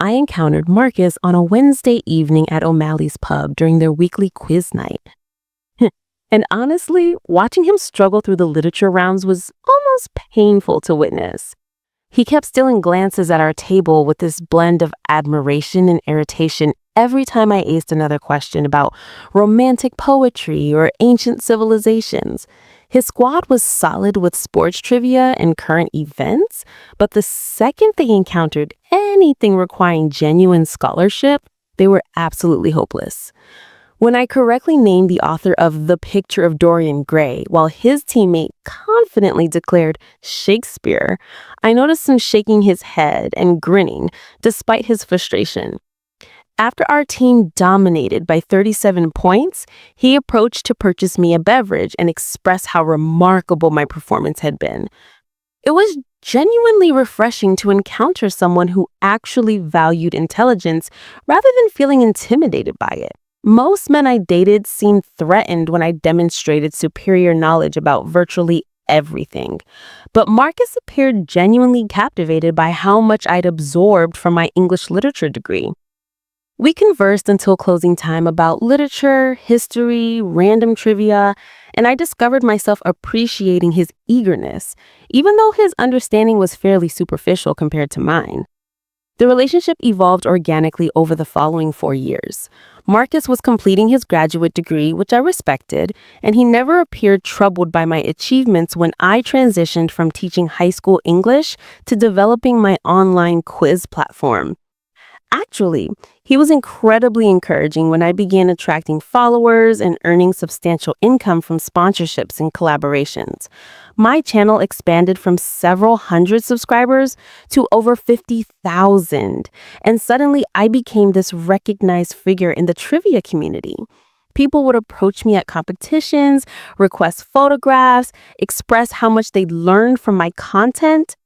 I encountered Marcus on a Wednesday evening at O'Malley's pub during their weekly quiz night. And honestly, watching him struggle through the literature rounds was almost painful to witness. He kept stealing glances at our table with this blend of admiration and irritation every time I aced another question about romantic poetry or ancient civilizations. His squad was solid with sports trivia and current events, but the second they encountered anything requiring genuine scholarship, they were absolutely hopeless. When I correctly named the author of The Picture of Dorian Gray, while his teammate confidently declared Shakespeare, I noticed him shaking his head and grinning despite his frustration. After our team dominated by 37 points, he approached to purchase me a beverage and express how remarkable my performance had been. It was genuinely refreshing to encounter someone who actually valued intelligence rather than feeling intimidated by it. Most men I dated seemed threatened when I demonstrated superior knowledge about virtually everything. But Marcus appeared genuinely captivated by how much I'd absorbed from my English literature degree. We conversed until closing time about literature, history, random trivia, and I discovered myself appreciating his eagerness, even though his understanding was fairly superficial compared to mine. The relationship evolved organically over the following 4 years. Marcus was completing his graduate degree, which I respected, and he never appeared troubled by my achievements when I transitioned from teaching high school English to developing my online quiz platform. Actually, he was incredibly encouraging when I began attracting followers and earning substantial income from sponsorships and collaborations. My channel expanded from several hundred subscribers to over 50,000, and suddenly I became this recognized figure in the trivia community. People would approach me at competitions, request photographs, express how much they learned from my content.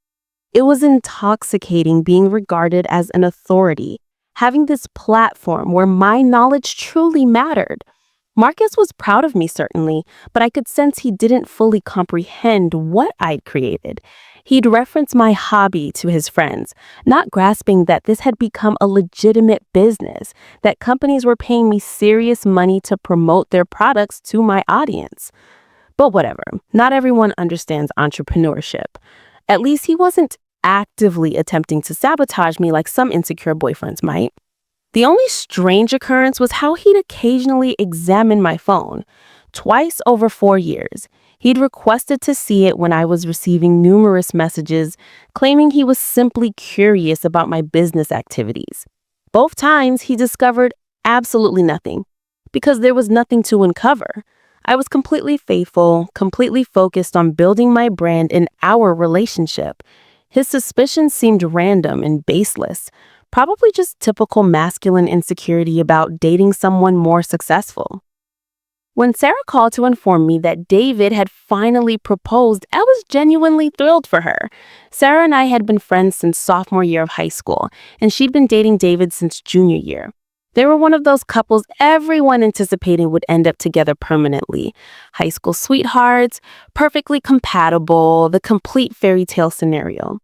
It was intoxicating being regarded as an authority, having this platform where my knowledge truly mattered. Marcus was proud of me, certainly, but I could sense he didn't fully comprehend what I'd created. He'd reference my hobby to his friends, not grasping that this had become a legitimate business, that companies were paying me serious money to promote their products to my audience. But whatever, not everyone understands entrepreneurship. At least he wasn't actively attempting to sabotage me like some insecure boyfriends might. The only strange occurrence was how he'd occasionally examine my phone. Twice over 4 years, he'd requested to see it when I was receiving numerous messages, claiming he was simply curious about my business activities. Both times, he discovered absolutely nothing, because there was nothing to uncover. I was completely faithful, completely focused on building my brand in our relationship. His suspicions seemed random and baseless, probably just typical masculine insecurity about dating someone more successful. When Sarah called to inform me that David had finally proposed, I was genuinely thrilled for her. Sarah and I had been friends since sophomore year of high school, and she'd been dating David since junior year. They were one of those couples everyone anticipated would end up together permanently. High school sweethearts, perfectly compatible, the complete fairy tale scenario.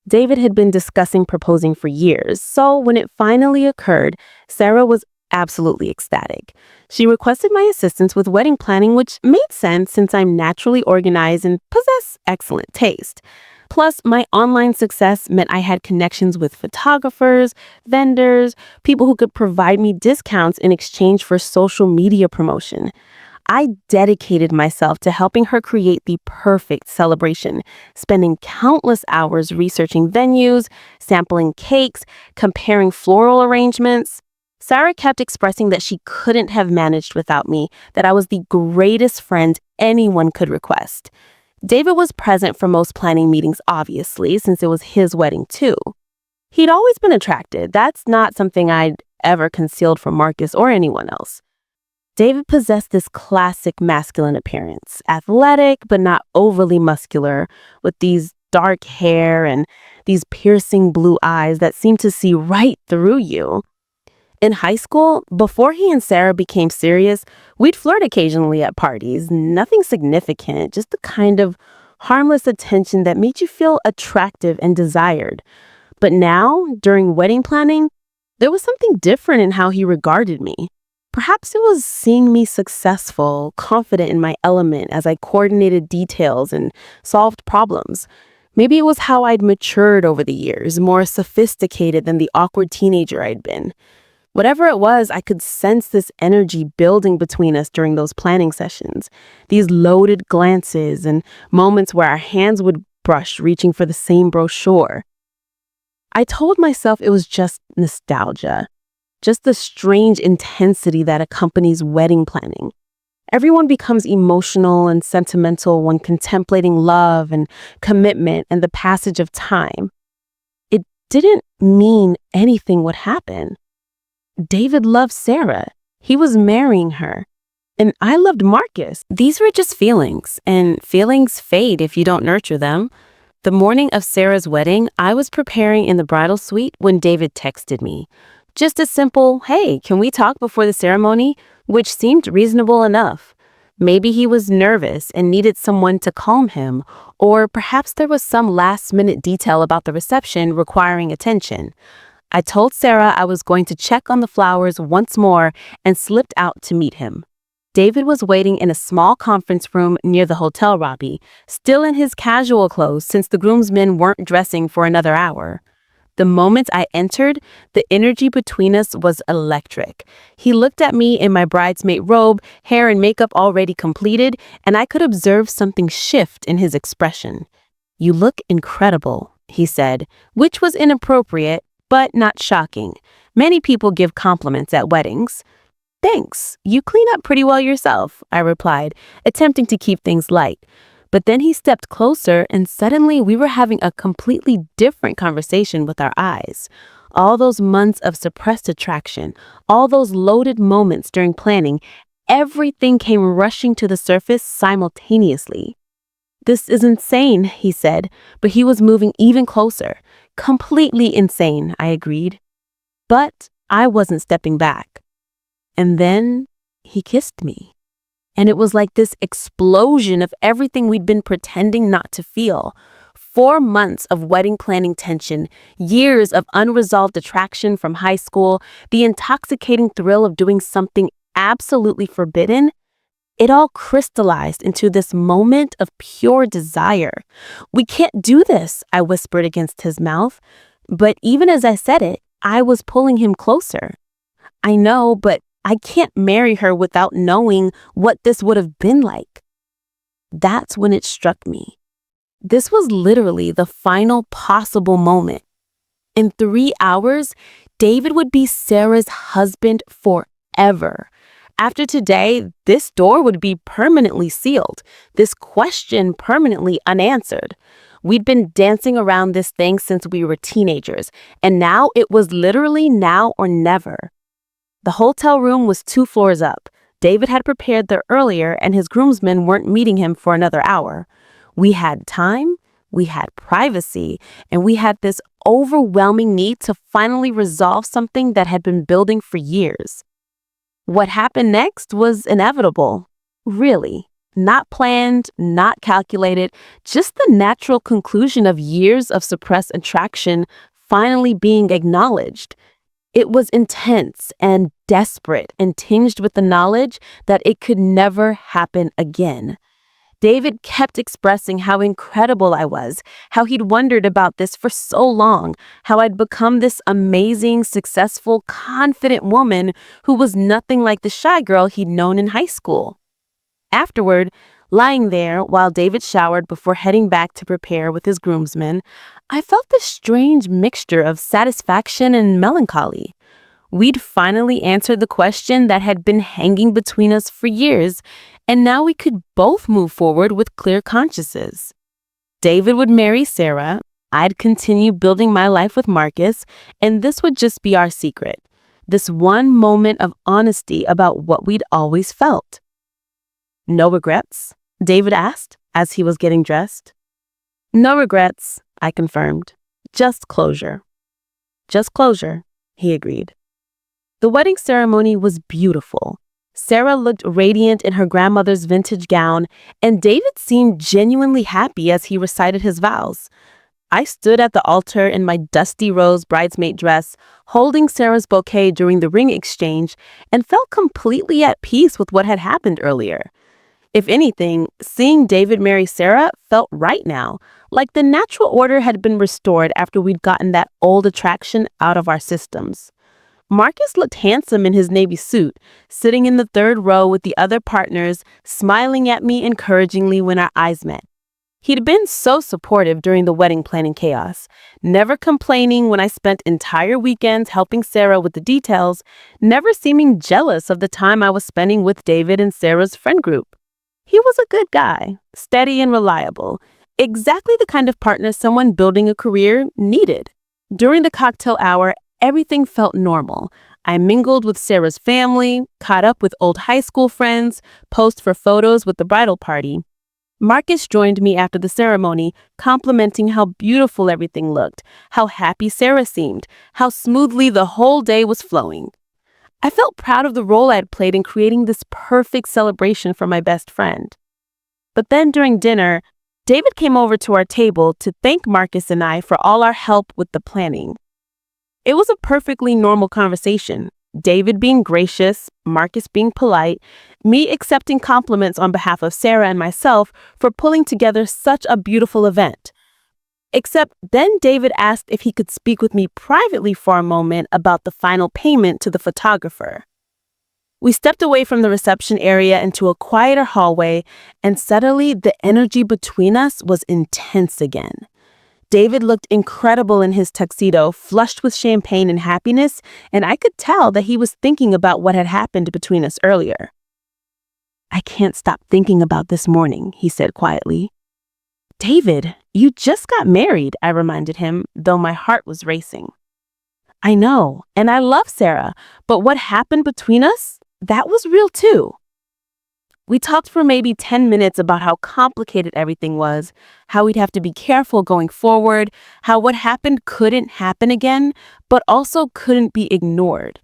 David had been discussing proposing for years, so when it finally occurred, Sarah was absolutely ecstatic. She requested my assistance with wedding planning, which made sense since I'm naturally organized and possess excellent taste. Plus, my online success meant I had connections with photographers, vendors, people who could provide me discounts in exchange for social media promotion. I dedicated myself to helping her create the perfect celebration, spending countless hours researching venues, sampling cakes, comparing floral arrangements. Sarah kept expressing that she couldn't have managed without me, that I was the greatest friend anyone could request. David was present for most planning meetings, obviously, since it was his wedding too. He'd always been attracted. That's not something I'd ever concealed from Marcus or anyone else. David possessed this classic masculine appearance, athletic but not overly muscular, with these dark hair and these piercing blue eyes that seemed to see right through you. In high school, before he and Sarah became serious, we'd flirt occasionally at parties. Nothing significant, just the kind of harmless attention that made you feel attractive and desired. But now, during wedding planning, there was something different in how he regarded me. Perhaps it was seeing me successful, confident in my element as I coordinated details and solved problems. Maybe it was how I'd matured over the years, more sophisticated than the awkward teenager I'd been. Whatever it was, I could sense this energy building between us during those planning sessions. These loaded glances and moments where our hands would brush, reaching for the same brochure. I told myself it was just nostalgia, just the strange intensity that accompanies wedding planning. Everyone becomes emotional and sentimental when contemplating love and commitment and the passage of time. It didn't mean anything would happen. David loved Sarah. He was marrying her. And I loved Marcus. These were just feelings, and feelings fade if you don't nurture them. The morning of Sarah's wedding, I was preparing in the bridal suite when David texted me. Just a simple, "Hey, can we talk before the ceremony?" which seemed reasonable enough. Maybe he was nervous and needed someone to calm him, or perhaps there was some last-minute detail about the reception requiring attention. I told Sarah I was going to check on the flowers once more and slipped out to meet him. David was waiting in a small conference room near the hotel lobby, still in his casual clothes since the groomsmen weren't dressing for another hour. The moment I entered, the energy between us was electric. He looked at me in my bridesmaid robe, hair and makeup already completed, and I could observe something shift in his expression. "You look incredible," he said, which was inappropriate, but not shocking. Many people give compliments at weddings. "Thanks, you clean up pretty well yourself," I replied, attempting to keep things light. But then he stepped closer and suddenly we were having a completely different conversation with our eyes. All those months of suppressed attraction, all those loaded moments during planning, everything came rushing to the surface simultaneously. "This is insane," he said, but he was moving even closer. "Completely insane," I agreed. But I wasn't stepping back. And then he kissed me. And it was like this explosion of everything we'd been pretending not to feel. 4 months of wedding planning tension, years of unresolved attraction from high school, the intoxicating thrill of doing something absolutely forbidden. It all crystallized into this moment of pure desire. "We can't do this," I whispered against his mouth. But even as I said it, I was pulling him closer. "I know, but I can't marry her without knowing what this would have been like." That's when it struck me. This was literally the final possible moment. In 3 hours, David would be Sarah's husband forever. After today, this door would be permanently sealed, this question permanently unanswered. We'd been dancing around this thing since we were teenagers, and now it was literally now or never. The hotel room was 2 floors up. David had prepared there earlier, and his groomsmen weren't meeting him for another hour. We had time, we had privacy, and we had this overwhelming need to finally resolve something that had been building for years. What happened next was inevitable. Really. Not planned, not calculated, just the natural conclusion of years of suppressed attraction finally being acknowledged. It was intense and desperate and tinged with the knowledge that it could never happen again. David kept expressing how incredible I was, how he'd wondered about this for so long, how I'd become this amazing, successful, confident woman who was nothing like the shy girl he'd known in high school. Afterward, lying there while David showered before heading back to prepare with his groomsmen, I felt this strange mixture of satisfaction and melancholy. We'd finally answered the question that had been hanging between us for years, and now we could both move forward with clear consciences. David would marry Sarah, I'd continue building my life with Marcus, and this would just be our secret. This one moment of honesty about what we'd always felt. "No regrets?" David asked as he was getting dressed. "No regrets," I confirmed. "Just closure." "Just closure," he agreed. The wedding ceremony was beautiful. Sarah looked radiant in her grandmother's vintage gown, and David seemed genuinely happy as he recited his vows. I stood at the altar in my dusty rose bridesmaid dress, holding Sarah's bouquet during the ring exchange, and felt completely at peace with what had happened earlier. If anything, seeing David marry Sarah felt right now, like the natural order had been restored after we'd gotten that old attraction out of our systems. Marcus looked handsome in his navy suit, sitting in the third row with the other partners, smiling at me encouragingly when our eyes met. He'd been so supportive during the wedding planning chaos, never complaining when I spent entire weekends helping Sarah with the details, never seeming jealous of the time I was spending with David and Sarah's friend group. He was a good guy, steady and reliable, exactly the kind of partner someone building a career needed. During the cocktail hour, everything felt normal. I mingled with Sarah's family, caught up with old high school friends, posed for photos with the bridal party. Marcus joined me after the ceremony, complimenting how beautiful everything looked, how happy Sarah seemed, how smoothly the whole day was flowing. I felt proud of the role I had played in creating this perfect celebration for my best friend. But then during dinner, David came over to our table to thank Marcus and I for all our help with the planning. It was a perfectly normal conversation. David being gracious, Marcus being polite, me accepting compliments on behalf of Sarah and myself for pulling together such a beautiful event. Except then David asked if he could speak with me privately for a moment about the final payment to the photographer. We stepped away from the reception area into a quieter hallway, and suddenly the energy between us was intense again. David looked incredible in his tuxedo, flushed with champagne and happiness, and I could tell that he was thinking about what had happened between us earlier. "I can't stop thinking about this morning," he said quietly. "David, you just got married," I reminded him, though my heart was racing. "I know, and I love Sarah, but what happened between us, that was real too." We talked for maybe 10 minutes about how complicated everything was, how we'd have to be careful going forward, how what happened couldn't happen again, but also couldn't be ignored.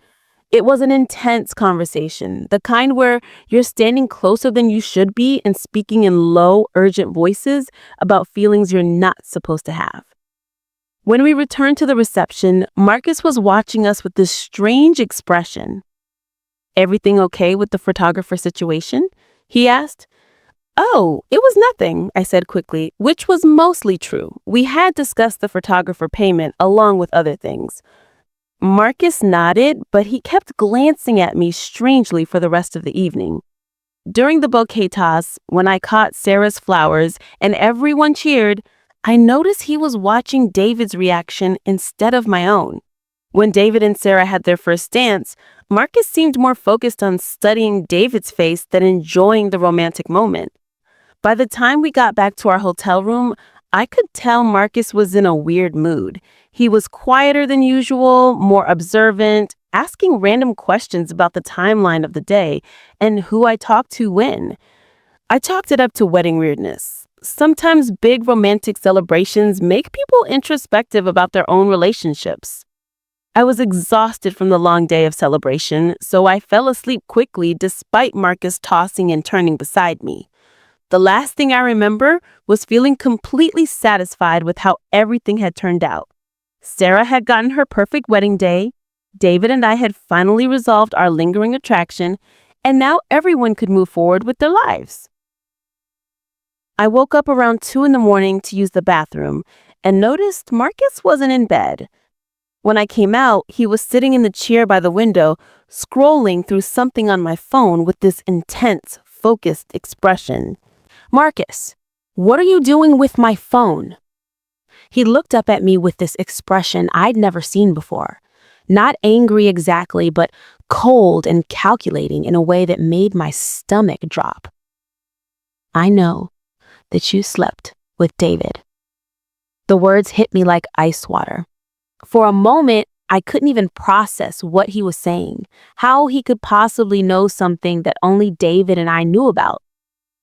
It was an intense conversation, the kind where you're standing closer than you should be and speaking in low, urgent voices about feelings you're not supposed to have. When we returned to the reception, Marcus was watching us with this strange expression. "Everything okay with the photographer situation?" he asked. "Oh, it was nothing," I said quickly, which was mostly true. We had discussed the photographer payment along with other things. Marcus nodded, but he kept glancing at me strangely for the rest of the evening. During the bouquet toss, when I caught Sarah's flowers and everyone cheered, I noticed he was watching David's reaction instead of my own. When David and Sarah had their first dance, Marcus seemed more focused on studying David's face than enjoying the romantic moment. By the time we got back to our hotel room, I could tell Marcus was in a weird mood. He was quieter than usual, more observant, asking random questions about the timeline of the day and who I talked to when. I chalked it up to wedding weirdness. Sometimes big romantic celebrations make people introspective about their own relationships. I was exhausted from the long day of celebration, so I fell asleep quickly despite Marcus tossing and turning beside me. The last thing I remember was feeling completely satisfied with how everything had turned out. Sarah had gotten her perfect wedding day, David and I had finally resolved our lingering attraction, and now everyone could move forward with their lives. I woke up around 2 a.m. to use the bathroom and noticed Marcus wasn't in bed. When I came out, he was sitting in the chair by the window, scrolling through something on my phone with this intense, focused expression. "Marcus, what are you doing with my phone?" He looked up at me with this expression I'd never seen before. Not angry exactly, but cold and calculating in a way that made my stomach drop. "I know that you slept with David." The words hit me like ice water. For a moment, I couldn't even process what he was saying, how he could possibly know something that only David and I knew about.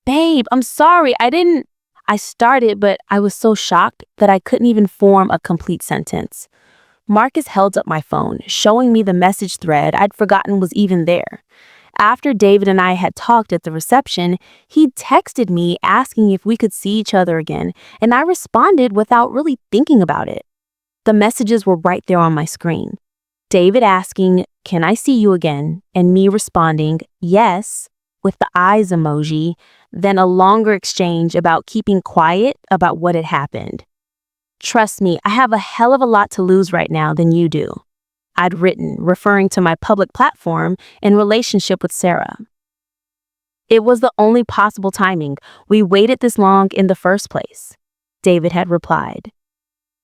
"Babe, I'm sorry, I started, but I was so shocked that I couldn't even form a complete sentence. Marcus held up my phone, showing me the message thread I'd forgotten was even there. After David and I had talked at the reception, he texted me asking if we could see each other again, and I responded without really thinking about it. The messages were right there on my screen. David asking, "Can I see you again?" and me responding, "Yes," with the eyes emoji, then a longer exchange about keeping quiet about what had happened. "Trust me, I have a hell of a lot to lose right now than you do," I'd written, referring to my public platform in relationship with Sarah. "It was the only possible timing. We waited this long in the first place," David had replied.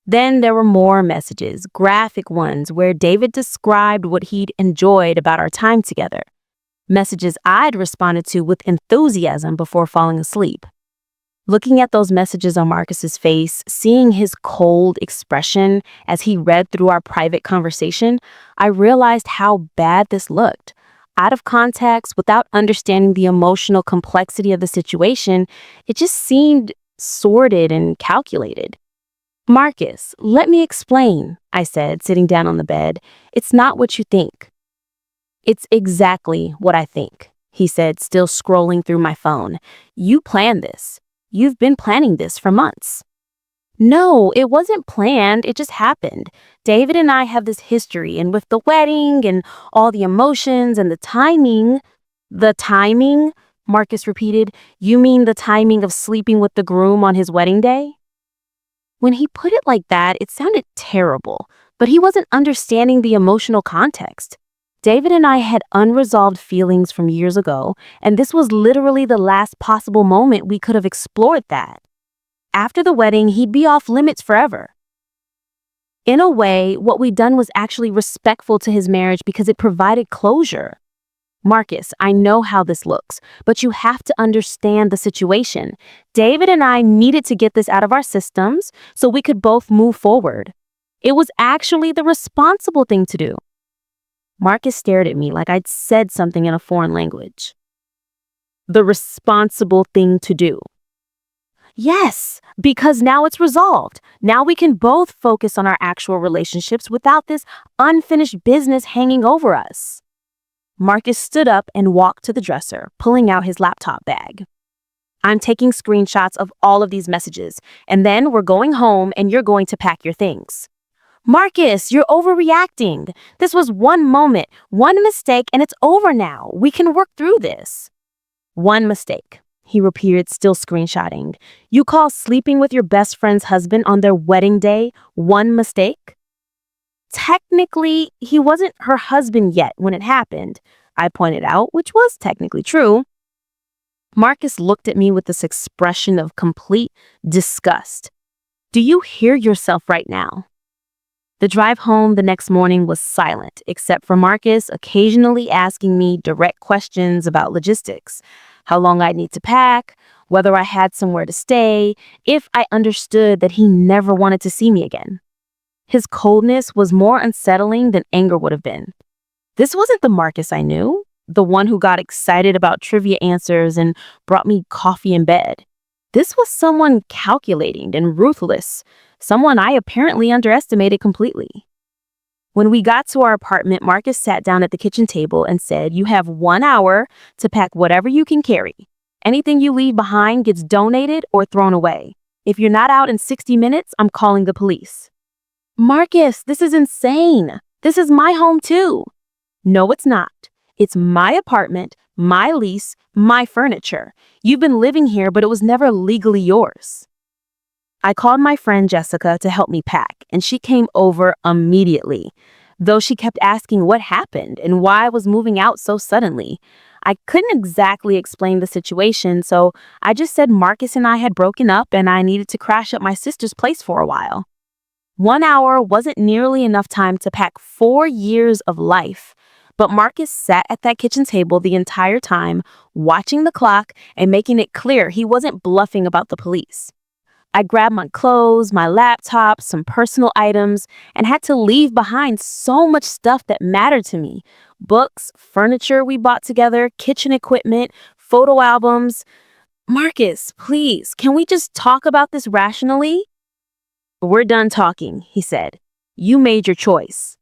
Then there were more messages, graphic ones, where David described what he'd enjoyed about our time together. Messages I'd responded to with enthusiasm before falling asleep. Looking at those messages on Marcus's face, seeing his cold expression as he read through our private conversation, I realized how bad this looked. Out of context, without understanding the emotional complexity of the situation, it just seemed sordid and calculated. "Marcus, let me explain," I said, sitting down on the bed. "It's not what you think." "It's exactly what I think," he said, still scrolling through my phone. "You planned this. You've been planning this for months." "No, it wasn't planned. It just happened. David and I have this history, and with the wedding and all the emotions and the timing." "The timing?" Marcus repeated. "You mean the timing of sleeping with the groom on his wedding day?" When he put it like that, it sounded terrible, but he wasn't understanding the emotional context. David and I had unresolved feelings from years ago, and this was literally the last possible moment we could have explored that. After the wedding, he'd be off limits forever. In a way, what we'd done was actually respectful to his marriage because it provided closure. "Marcus, I know how this looks, but you have to understand the situation. David and I needed to get this out of our systems so we could both move forward. It was actually the responsible thing to do." Marcus stared at me like I'd said something in a foreign language. "The responsible thing to do." "Yes, because now it's resolved. Now we can both focus on our actual relationships without this unfinished business hanging over us." Marcus stood up and walked to the dresser, pulling out his laptop bag. "I'm taking screenshots of all of these messages, and then we're going home and you're going to pack your things." "Marcus, you're overreacting. This was one moment, one mistake, and it's over now. We can work through this." "One mistake," he repeated, still screenshotting. "You call sleeping with your best friend's husband on their wedding day one mistake?" "Technically, he wasn't her husband yet when it happened," I pointed out, which was technically true. Marcus looked at me with this expression of complete disgust. "Do you hear yourself right now?" The drive home the next morning was silent, except for Marcus occasionally asking me direct questions about logistics, how long I'd need to pack, whether I had somewhere to stay, if I understood that he never wanted to see me again. His coldness was more unsettling than anger would have been. This wasn't the Marcus I knew, the one who got excited about trivia answers and brought me coffee in bed. This was someone calculating and ruthless, someone I apparently underestimated completely. When we got to our apartment, Marcus sat down at the kitchen table and said, "You have 1 hour to pack whatever you can carry. Anything you leave behind gets donated or thrown away. If you're not out in 60 minutes, I'm calling the police." "Marcus, this is insane. This is my home too." "No, it's not. It's my apartment, my lease, my furniture. You've been living here, but it was never legally yours." I called my friend Jessica to help me pack, and she came over immediately, though she kept asking what happened and why I was moving out so suddenly. I couldn't exactly explain the situation, so I just said Marcus and I had broken up and I needed to crash at my sister's place for a while. 1 hour wasn't nearly enough time to pack 4 years of life, but Marcus sat at that kitchen table the entire time, watching the clock and making it clear he wasn't bluffing about the police. I grabbed my clothes, my laptop, some personal items, and had to leave behind so much stuff that mattered to me. Books, furniture we bought together, kitchen equipment, photo albums. "Marcus, please, can we just talk about this rationally?" "We're done talking," he said. "You made your choice."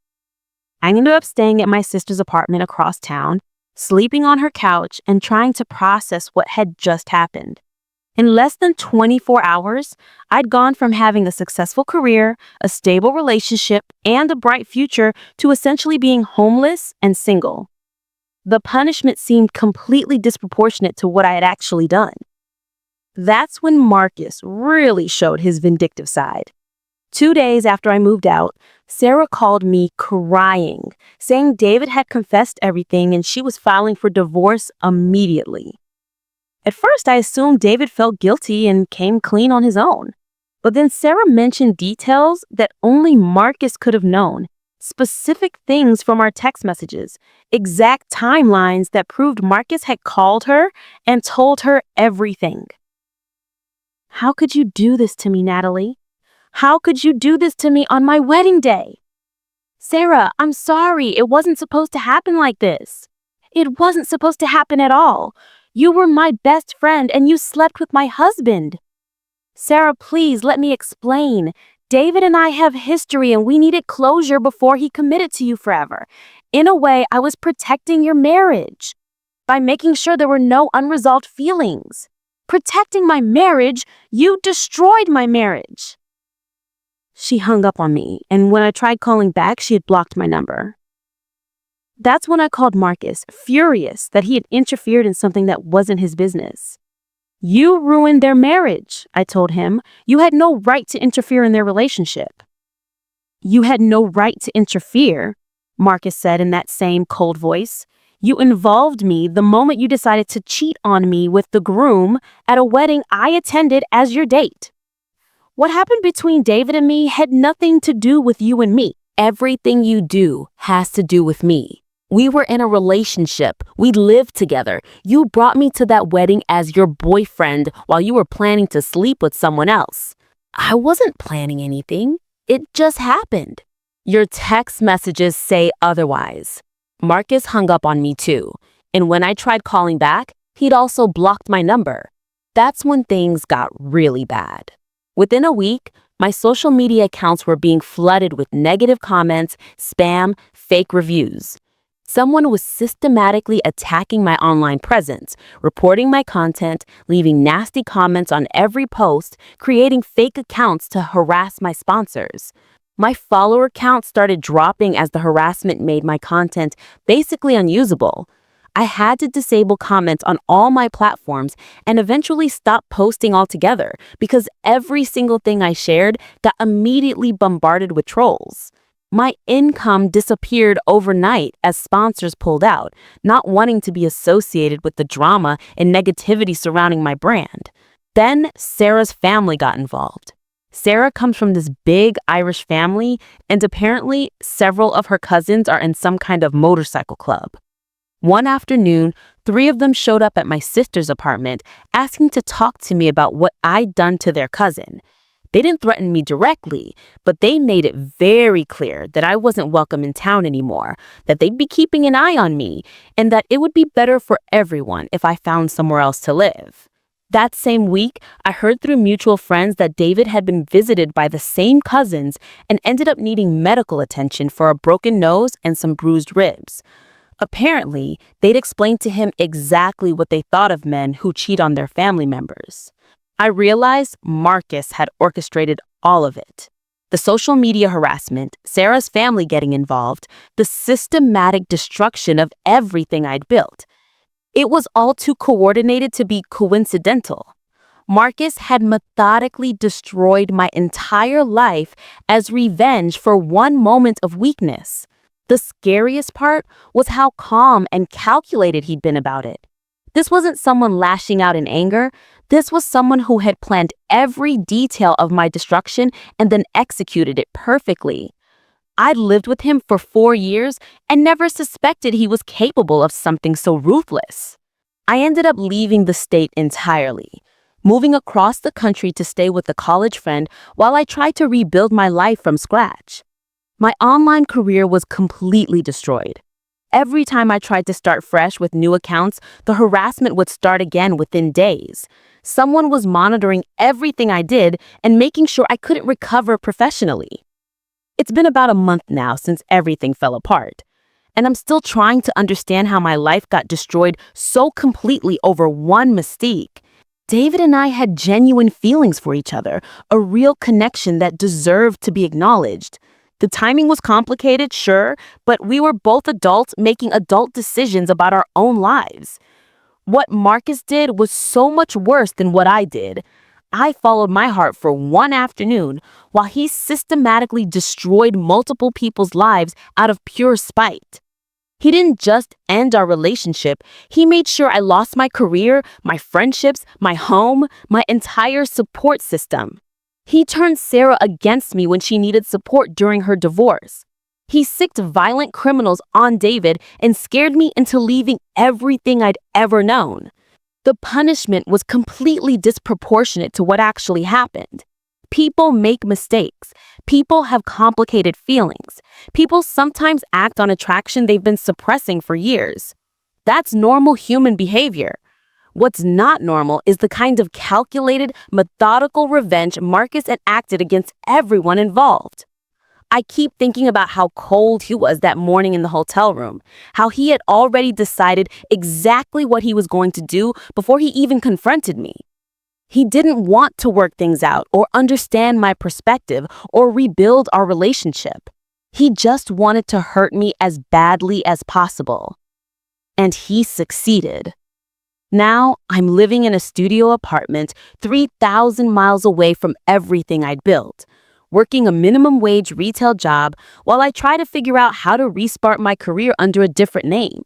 I ended up staying at my sister's apartment across town, sleeping on her couch and trying to process what had just happened. In less than 24 hours, I'd gone from having a successful career, a stable relationship, and a bright future to essentially being homeless and single. The punishment seemed completely disproportionate to what I had actually done. That's when Marcus really showed his vindictive side. 2 days after I moved out, Sarah called me crying, saying David had confessed everything and she was filing for divorce immediately. At first, I assumed David felt guilty and came clean on his own. But then Sarah mentioned details that only Marcus could have known, specific things from our text messages, exact timelines that proved Marcus had called her and told her everything. How could you do this to me, Natalie? How could you do this to me on my wedding day? Sarah, I'm sorry. It wasn't supposed to happen like this. It wasn't supposed to happen at all. You were my best friend and you slept with my husband. Sarah, please let me explain. David and I have history and we needed closure before he committed to you forever. In a way, I was protecting your marriage by making sure there were no unresolved feelings. Protecting my marriage, you destroyed my marriage. She hung up on me, and when I tried calling back, she had blocked my number. That's when I called Marcus, furious that he had interfered in something that wasn't his business. You ruined their marriage, I told him. You had no right to interfere in their relationship. You had no right to interfere, Marcus said in that same cold voice. You involved me the moment you decided to cheat on me with the groom at a wedding I attended as your date. What happened between David and me had nothing to do with you and me. Everything you do has to do with me. We were in a relationship. We lived together. You brought me to that wedding as your boyfriend while you were planning to sleep with someone else. I wasn't planning anything. It just happened. Your text messages say otherwise. Marcus hung up on me too. And when I tried calling back, he'd also blocked my number. That's when things got really bad. Within a week, my social media accounts were being flooded with negative comments, spam, fake reviews. Someone was systematically attacking my online presence, reporting my content, leaving nasty comments on every post, creating fake accounts to harass my sponsors. My follower count started dropping as the harassment made my content basically unusable. I had to disable comments on all my platforms and eventually stop posting altogether because every single thing I shared got immediately bombarded with trolls. My income disappeared overnight as sponsors pulled out, not wanting to be associated with the drama and negativity surrounding my brand. Then Sarah's family got involved. Sarah comes from this big Irish family, and apparently several of her cousins are in some kind of motorcycle club. One afternoon, 3 of them showed up at my sister's apartment asking to talk to me about what I'd done to their cousin. They didn't threaten me directly, but they made it very clear that I wasn't welcome in town anymore, that they'd be keeping an eye on me, and that it would be better for everyone if I found somewhere else to live. That same week, I heard through mutual friends that David had been visited by the same cousins and ended up needing medical attention for a broken nose and some bruised ribs. Apparently, they'd explained to him exactly what they thought of men who cheat on their family members. I realized Marcus had orchestrated all of it. The social media harassment, Sarah's family getting involved, the systematic destruction of everything I'd built. It was all too coordinated to be coincidental. Marcus had methodically destroyed my entire life as revenge for one moment of weakness. The scariest part was how calm and calculated he'd been about it. This wasn't someone lashing out in anger. This was someone who had planned every detail of my destruction and then executed it perfectly. I'd lived with him for 4 years and never suspected he was capable of something so ruthless. I ended up leaving the state entirely, moving across the country to stay with a college friend while I tried to rebuild my life from scratch. My online career was completely destroyed. Every time I tried to start fresh with new accounts, the harassment would start again within days. Someone was monitoring everything I did and making sure I couldn't recover professionally. It's been about a month now since everything fell apart. And I'm still trying to understand how my life got destroyed so completely over one mistake. David and I had genuine feelings for each other, a real connection that deserved to be acknowledged. The timing was complicated, sure, but we were both adults making adult decisions about our own lives. What Marcus did was so much worse than what I did. I followed my heart for one afternoon while he systematically destroyed multiple people's lives out of pure spite. He didn't just end our relationship, he made sure I lost my career, my friendships, my home, my entire support system. He turned Sarah against me when she needed support during her divorce. He sicked violent criminals on David and scared me into leaving everything I'd ever known. The punishment was completely disproportionate to what actually happened. People make mistakes. People have complicated feelings. People sometimes act on attraction they've been suppressing for years. That's normal human behavior. What's not normal is the kind of calculated, methodical revenge Marcus enacted against everyone involved. I keep thinking about how cold he was that morning in the hotel room, how he had already decided exactly what he was going to do before he even confronted me. He didn't want to work things out or understand my perspective or rebuild our relationship. He just wanted to hurt me as badly as possible. And he succeeded. Now I'm living in a studio apartment 3,000 miles away from everything I'd built, working a minimum wage retail job while I try to figure out how to restart my career under a different name.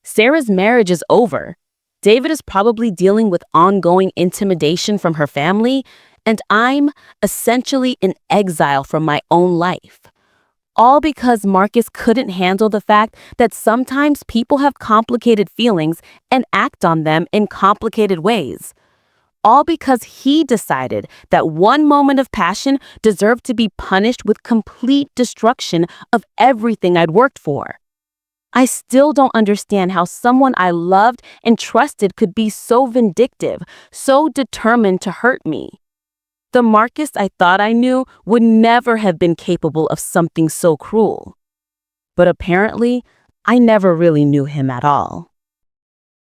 Sarah's marriage is over. David is probably dealing with ongoing intimidation from her family, and I'm essentially in exile from my own life. All because Marcus couldn't handle the fact that sometimes people have complicated feelings and act on them in complicated ways. All because he decided that one moment of passion deserved to be punished with complete destruction of everything I'd worked for. I still don't understand how someone I loved and trusted could be so vindictive, so determined to hurt me. The Marcus I thought I knew would never have been capable of something so cruel. But apparently, I never really knew him at all.